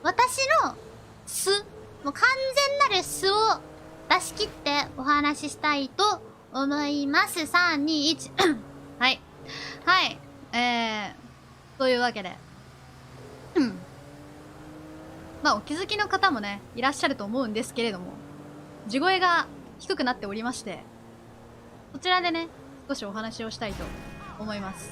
私の素、もう完全なる素を出し切ってお話ししたいと思います。3、2、1。はい。はい。というわけで。まあ、お気づきの方もね、いらっしゃると思うんですけれども、地声が低くなっておりまして、そちらでね、少しお話をしたいと思います。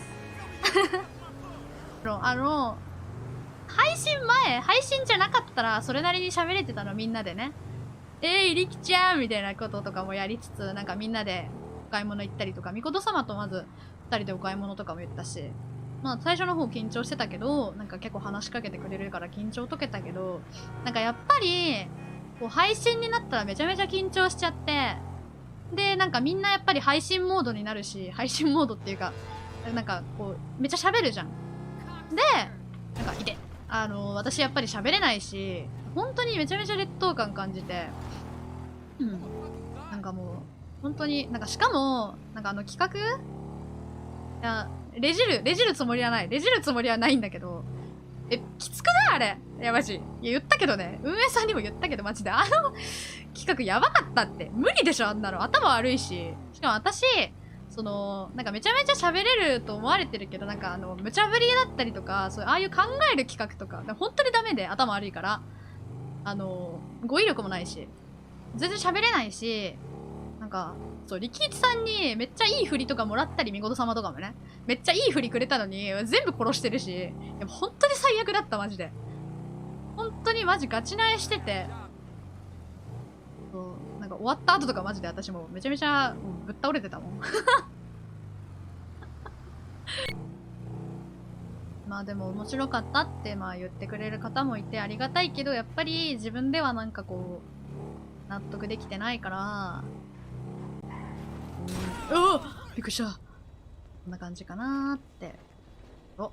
配信じゃなかったら、それなりに喋れてたの、みんなでね。いりきちゃんみたいなこととかもやりつつ、なんかみんなでお買い物行ったりとか、みこと様とまず二人でお買い物とかも言ったし、まあ最初の方緊張してたけど、なんか結構話しかけてくれるから緊張解けたけど、なんかやっぱり、こう配信になったらめちゃめちゃ緊張しちゃって、で、なんかみんなやっぱり配信モードになるし、配信モードっていうか、なんかこう、めっちゃ喋るじゃん。で、なんかいて、私やっぱり喋れないし、本当にめちゃめちゃ劣等感感じて、なんかもう、本当に、なんかしかも、なんか企画いや、レジるつもりはない。レジるつもりはないんだけど、きつくないあれ。いや、マジ。いや、言ったけどね。運営さんにも言ったけど、マジで。企画やばかったって。無理でしょ、あんなの。頭悪いし。しかも私、なんかめちゃめちゃ喋れると思われてるけど、なんか無茶ぶりだったりとか、ああいう考える企画とか、本当にダメで、頭悪いから。語彙力もないし。全然喋れないし、なんか、そう、力一さんにめっちゃいい振りとかもらったり、みごと様とかもね。めっちゃいい振りくれたのに、全部殺してるし、いや本当に最悪だった、マジで。本当にマジガチなえしてて、そう、なんか終わった後とかマジで私もめちゃめちゃぶっ倒れてたもん。まあでも面白かったってまあ言ってくれる方もいてありがたいけど、やっぱり自分ではなんかこう、納得できてないから、びっくりした。こんな感じかなーって。お。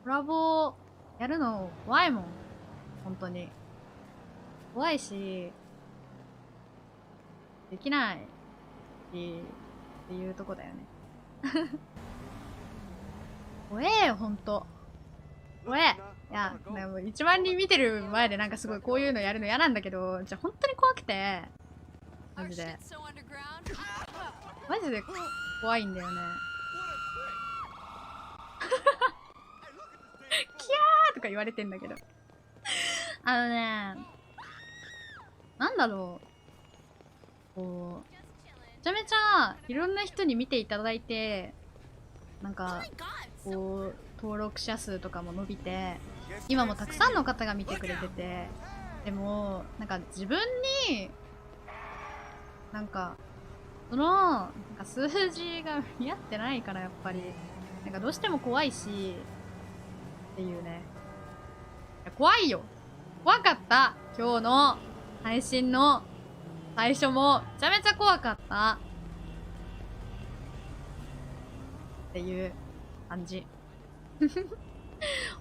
コラボやるの怖いもん。本当に。怖いし、できないし、っていうとこだよね。怖えよ、ほんと。怖え。いや、もう1万人見てる前でなんかすごいこういうのやるの嫌なんだけど、じゃあ本当に怖くて、マジで。マジで怖いんだよね。キャーとか言われてんだけど。なんだろう。こう、めちゃめちゃいろんな人に見ていただいて、なんか、こう、登録者数とかも伸びて、今もたくさんの方が見てくれてて、でも、なんか自分に、なんか、なんか数字が見合ってないからやっぱり、なんかどうしても怖いし、っていうね。いや怖いよ。怖かった。今日の配信の最初もめちゃめちゃ怖かった。っていう感じ。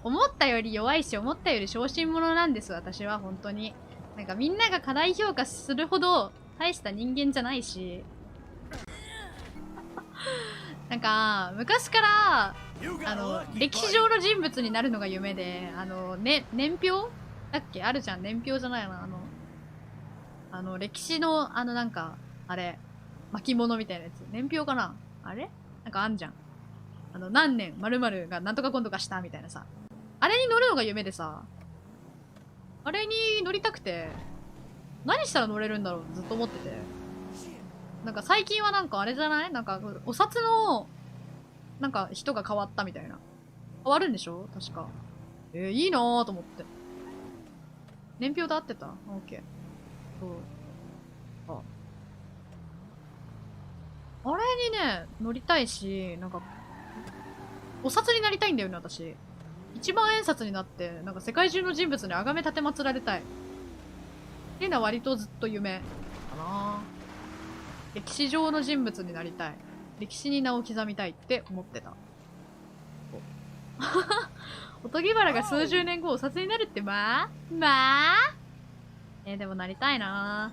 思ったより弱いし、思ったより小心者なんです、私は、本当に。なんかみんなが過大評価するほど大した人間じゃないし。なんか、昔から、歴史上の人物になるのが夢で、年表だっけあるじゃん、年表じゃないな、歴史の、なんか、あれ、巻物みたいなやつ。年表かなあれなんかあんじゃん。何年、〇〇がなんとか今度かしたみたいなさ。あれに乗るのが夢でさ、あれに乗りたくて、何したら乗れるんだろうってずっと思ってて。なんか最近はなんかあれじゃないなんか、お札の、なんか人が変わったみたいな。変わるんでしょ確か。いいなぁと思って。年表で合ってたオッケー。そう。あれにね、乗りたいし、なんか、お札になりたいんだよね、私。一万円札になって、なんか世界中の人物に崇め立てまつられたい。っていうのは割とずっと夢かな。歴史上の人物になりたい。歴史に名を刻みたいって思ってた。おとぎ話が数十年後お札になるってまあでもなりたいな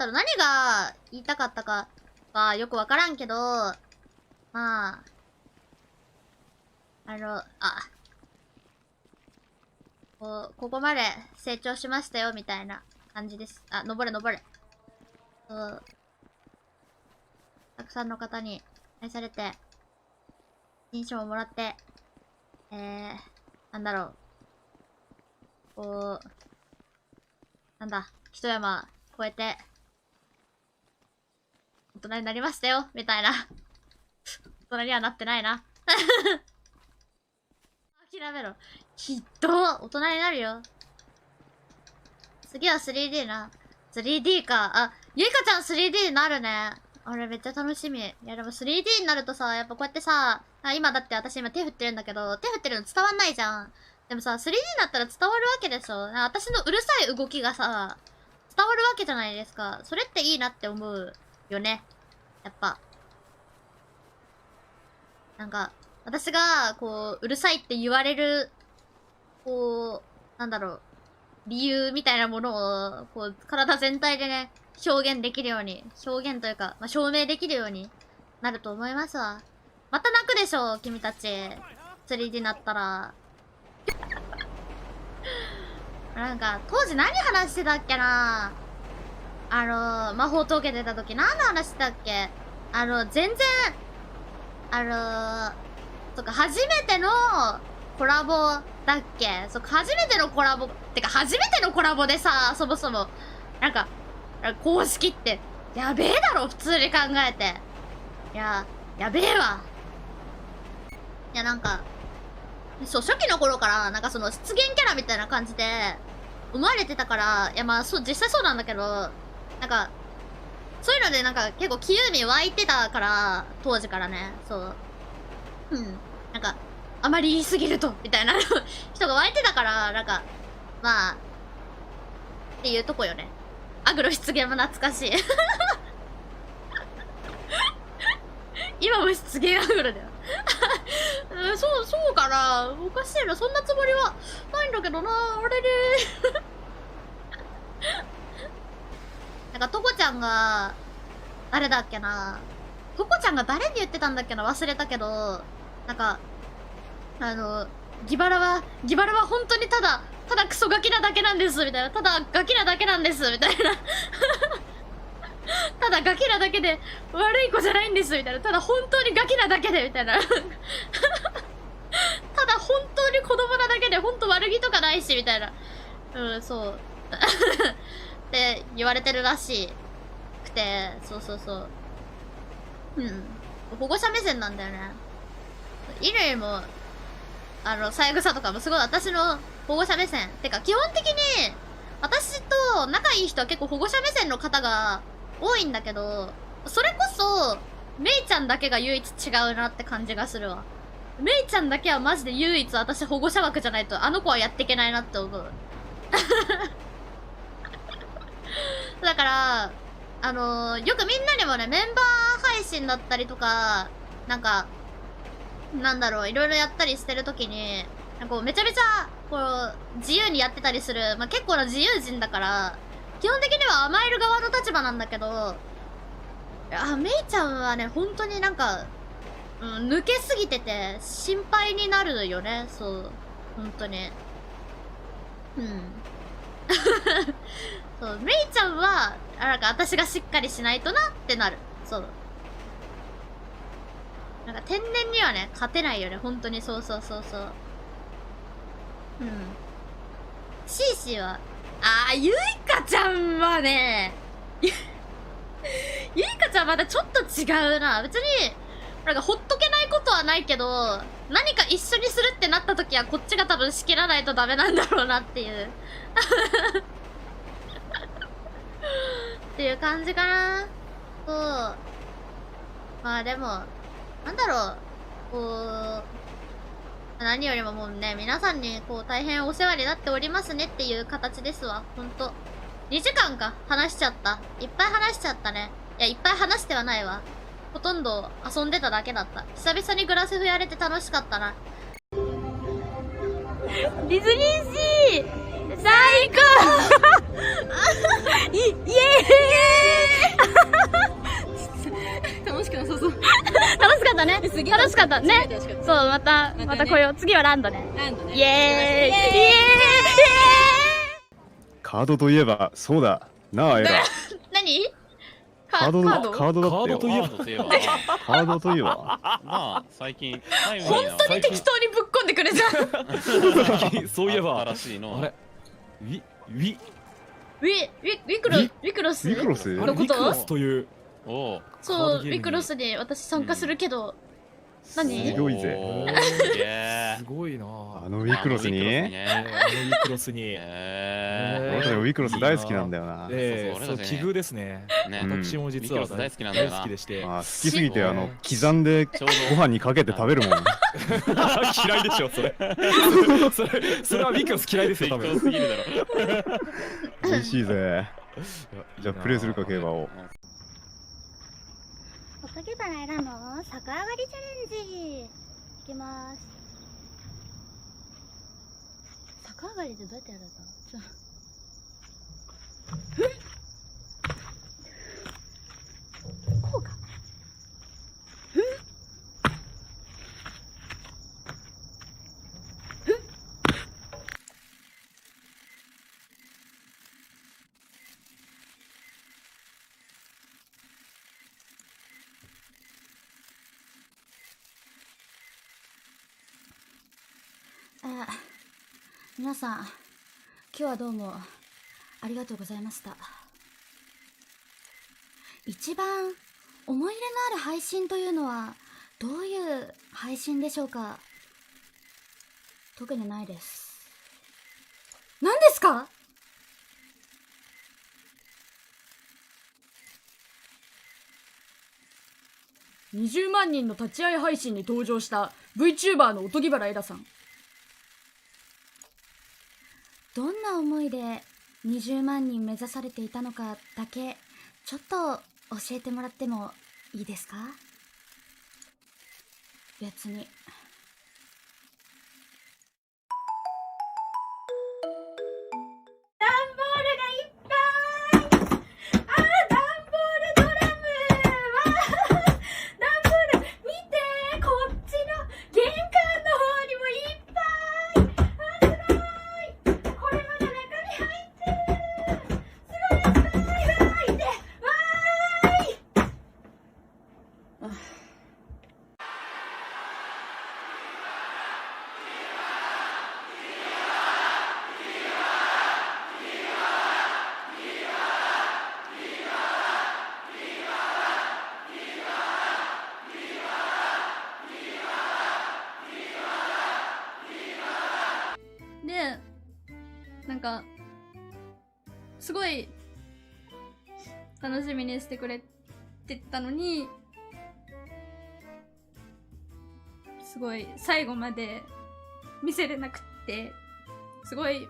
だろう、何が言いたかったかはよくわからんけど、まあ、ここまで成長しましたよ、みたいな感じです。あ、登れ登れ。そう。たくさんの方に愛されて、認証をもらって、なんだろう。こう、なんだ、一山越えて、大人になりましたよ、みたいな。大人にはなってないな。諦めろ。きっと、大人になるよ。次は 3D な。3D か。あ、ゆいかちゃん 3D になるね。あれめっちゃ楽しみ。いやでも 3D になるとさ、やっぱこうやってさ、今だって私今手振ってるんだけど、手振ってるの伝わんないじゃん。でもさ、3D になったら伝わるわけでしょ。私のうるさい動きがさ、伝わるわけじゃないですか。それっていいなって思うよね。やっぱ。なんか、私が、こう、うるさいって言われる、こう、なんだろう、理由みたいなものを、こう、体全体でね、表現できるように、表現というか、まあ、証明できるようになると思いますわ。また泣くでしょ、君たち。3D になったら。なんか、当時何話してたっけな。魔法解けてた時何の話してたっけ。全然、そっか、初めてのコラボだっけ。そっか、初めてのコラボ、てか初めてのコラボでさ、そもそも、なんか、公式って、やべえだろ、普通に考えて。いや、やべえわ。いや、なんか、そう、初期の頃から、なんかその、出現キャラみたいな感じで、思われてたから、いや、まあ、そう、実際そうなんだけど、なんか、そういうので、なんか、結構、気優味湧いてたから、当時からね、そう。なんか、あまり言いすぎると、みたいな人が湧いてたから、なんか、まあ、っていうとこよね。アグロ出現も懐かしい。今も出現アグロだよ。そうかな。おかしいな。そんなつもりはないんだけどな。あれれなんか、トコちゃんが、誰だっけな。トコちゃんが誰に言ってたんだっけな。忘れたけど、なんか、ギバラは本当にただクソガキなだけなんです、みたいな。ただガキなだけなんです、みたいな。ただガキなだけで悪い子じゃないんです、みたいな。ただ本当にガキなだけで、みたいな。ただ本当に子供なだけで、本当悪気とかないし、みたいな。そう。って言われてるらしくて、そう。保護者目線なんだよね。乾も、三枝とかもすごい私の保護者目線。てか、基本的に、私と仲いい人は結構保護者目線の方が多いんだけど、それこそ、メイちゃんだけが唯一違うなって感じがするわ。メイちゃんだけはマジで唯一私保護者枠じゃないと、あの子はやっていけないなって思う。だから、よくみんなにもね、メンバー配信だったりとか、なんか、なんだろう、いろいろやったりしてるときに、こうめちゃめちゃ、こう、自由にやってたりする、まあ、結構な自由人だから、基本的には甘える側の立場なんだけど、メイちゃんはね、本当になんか、抜けすぎてて、心配になるよね、そう。本当に。そう、メイちゃんは、なんか私がしっかりしないとなってなる。そう。なんか天然にはね、勝てないよね、本当に。そう。シーシーは、ゆいかちゃんはね、ゆいかちゃんはまだちょっと違うな。別に、なんかほっとけないことはないけど、何か一緒にするってなった時はこっちが多分仕切らないとダメなんだろうなっていう。っていう感じかな。そう。まあでも、なんだろう、こう、何よりももうね、皆さんにこう大変お世話になっておりますねっていう形ですわ、ほんと。2時間か、話しちゃった。いっぱい話しちゃったね。いや、いっぱい話してはないわ。ほとんど遊んでただけだった。久々にグラセフやれて楽しかったな。ディズニーシー最高イエーイ楽しかったね。楽しかったね。そう、また来よう。次はランドね。イエーイイエーイカードといえばそうだなあエラ。何カードだってよ。カードといえばカードといえばなあ最近本当に適当にぶっこんでくるじゃん。そういえば新しいのあれウィウィクロスウィクロスのことウィクロスというおうそう、ウカードゲームにィクロスに私参加するけど、何すごいぜ。おーすげえすごいなあのウィクロスにあのウィクロスに俺たちウィクロス大好きなんだよな。そう奇遇ですね。ね私も実はウィクロス大好きなんだよな大好きでしてあ好きすぎて刻んでちょうどご飯にかけて食べるもん。嫌いでしょそれそれはウィクロス嫌いですよ多分適当すぎるだろ美味しいぜ。じゃあプレイするか競馬を。おとぎ花選の逆上がりチャレンジいきます。逆上がりってどうやってやるの？こうか。皆さん、今日はどうもありがとうございました。一番思い入れのある配信というのはどういう配信でしょうか？特にないです。何ですか？20万人の立ち会い配信に登場した VTuber のおとぎ原エラさん。どんな思いで20万人目指されていたのかだけちょっと教えてもらってもいいですか？別に。で、なんかすごい楽しみにしてくれてたのに、すごい最後まで見せれなくって、すごい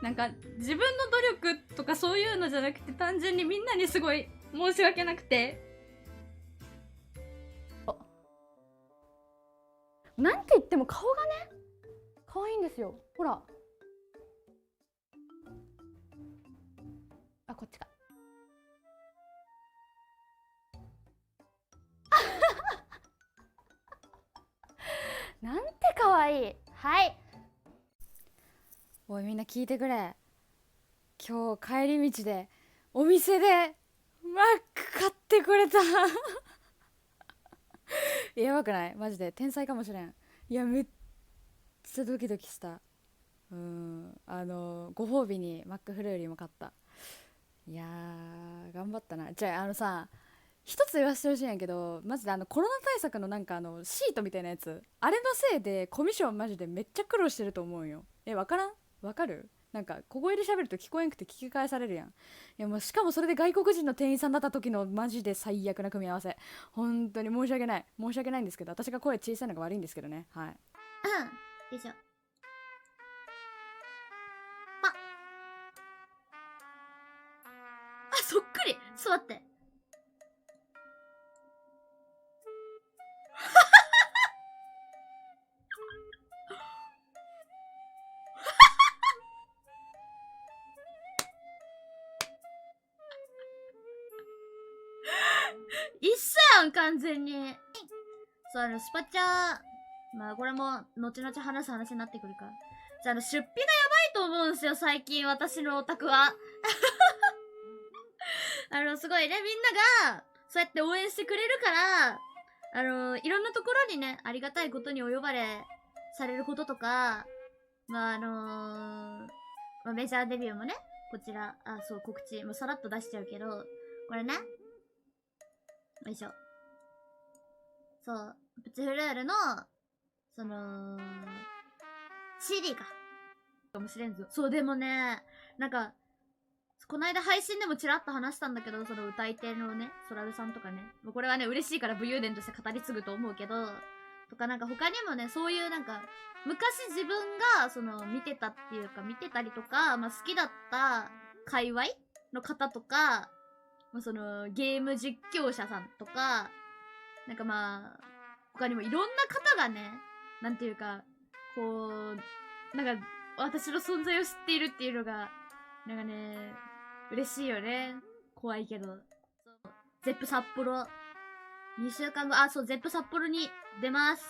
なんか自分の努力とかそういうのじゃなくて、単純にみんなにすごい申し訳なくて。なんて言っても顔がね可愛いんですよ。ほら、あ、こっちか。なんて可愛い。はい。おい、みんな聞いてくれ。今日帰り道でお店でマック買ってくれた。やばくない？マジで天才かもしれん。いや、めっちゃドキドキした。ご褒美にマックフルーリーも買った。いやー、頑張ったな。じゃあ、さ、一つ言わせてほしいんやけど、マジでコロナ対策のなんかシートみたいなやつ、あれのせいでコミッションマジでめっちゃ苦労してると思うんよ。わからん？わかる？なんか小声で喋ると聞こえんくて聞き返されるやん。いや、もうしかもそれで外国人の店員さんだった時のマジで最悪な組み合わせ。本当に申し訳ないんですけど、私が声小さいのが悪いんですけどね。はい。よいしょ。あ、そっくり。座って。一緒やん、完全に。そう、スパチャまあこれも後々話す話になってくるから。じゃあ出費がやばいと思うんですよ、最近私のオタクは。すごいね、みんなが、そうやって応援してくれるから、いろんなところにね、ありがたいことにお呼ばれされることとか、まあまあ、メジャーデビューもね、こちら、そう、告知、もうさらっと出しちゃうけど、これね、よいしょ。そう、プチフルールの、CD かもしれんぞ。そう、でもね、なんか、こないだ配信でもちらっと話したんだけど、その歌い手のね、ソラルさんとかね。もうこれはね、嬉しいから武勇伝として語り継ぐと思うけど、とかなんか他にもね、そういうなんか、昔自分が、見てたっていうか、見てたりとか、まあ好きだった界隈の方とか、まあゲーム実況者さんとか、なんかまあ、他にもいろんな方がね、なんていうか、こう、なんか、私の存在を知っているっていうのが、なんかね、嬉しいよね。怖いけど。そうゼップ札幌。2週間後、そう、ゼップ札幌に出ます。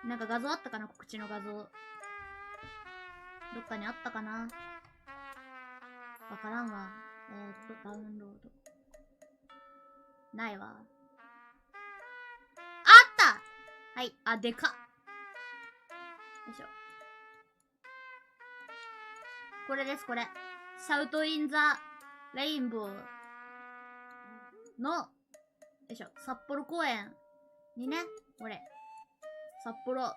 なんか画像あったかな、告知の画像。どっかにあったかな。わからんわ。ダウンロード。ないわ。あったはい、でかっ。よいしょ。これです、これ。シャウトインザレインボーの、よいしょ、札幌公演にね、これ、札幌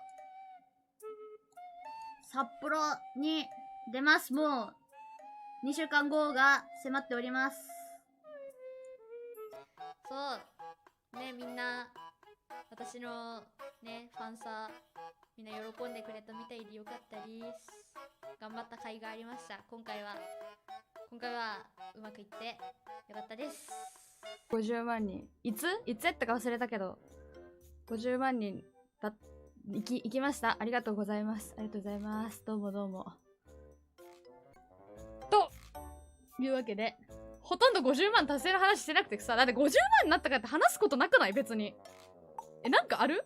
に出ます。もう、2週間後が迫っております。そうね、みんな私のねファンサみんな喜んでくれたみたいでよかったです。頑張った甲斐がありました。今回はうまくいってよかったです。50万人。いつやったか忘れたけど、50万人行きました。ありがとうございます。ありがとうございます。どうもどうも。というわけで、ほとんど50万達成の話してなくてさ、だって50万になったからって話すことなくない？別に。なんかある？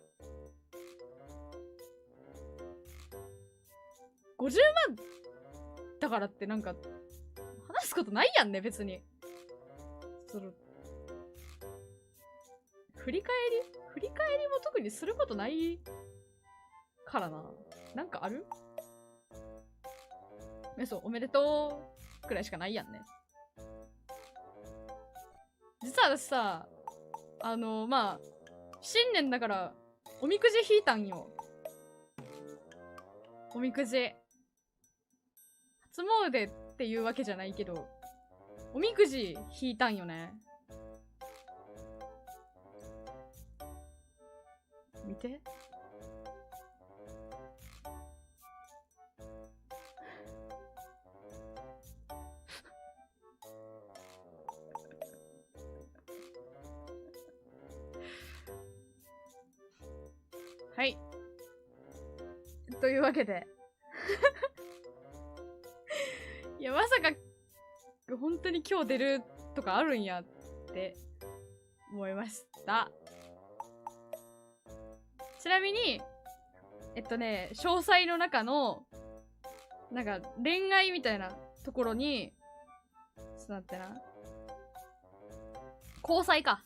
50 万だからってなんか、話すことないやんね、別に。振り返りも特にすることないからな。なんかある？そう、おめでとうくらいしかないやんね。実は私さ、まあ、新年だから、おみくじ引いたんよ。おみくじ。初詣っていうわけじゃないけど、おみくじ引いたんよね。見て。はい。というわけで。いや、まさか、本当に今日出るとかあるんやって思いました。ちなみに、詳細の中の、なんか恋愛みたいなところに、ちょっと待ってな。交際か。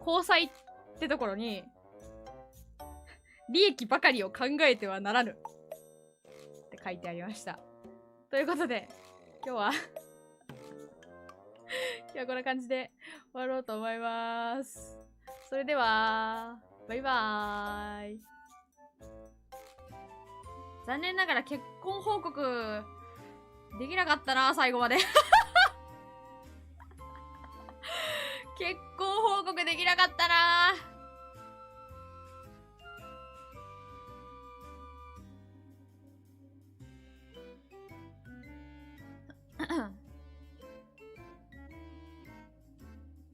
交際ってところに、利益ばかりを考えてはならぬって書いてありました。ということで、今日はこんな感じで終わろうと思います。それでは、バイバーイ。残念ながら結婚報告できなかったな、最後まで。結婚報告できなかったな。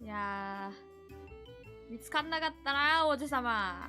いやー、見つかんなかったな、王子様。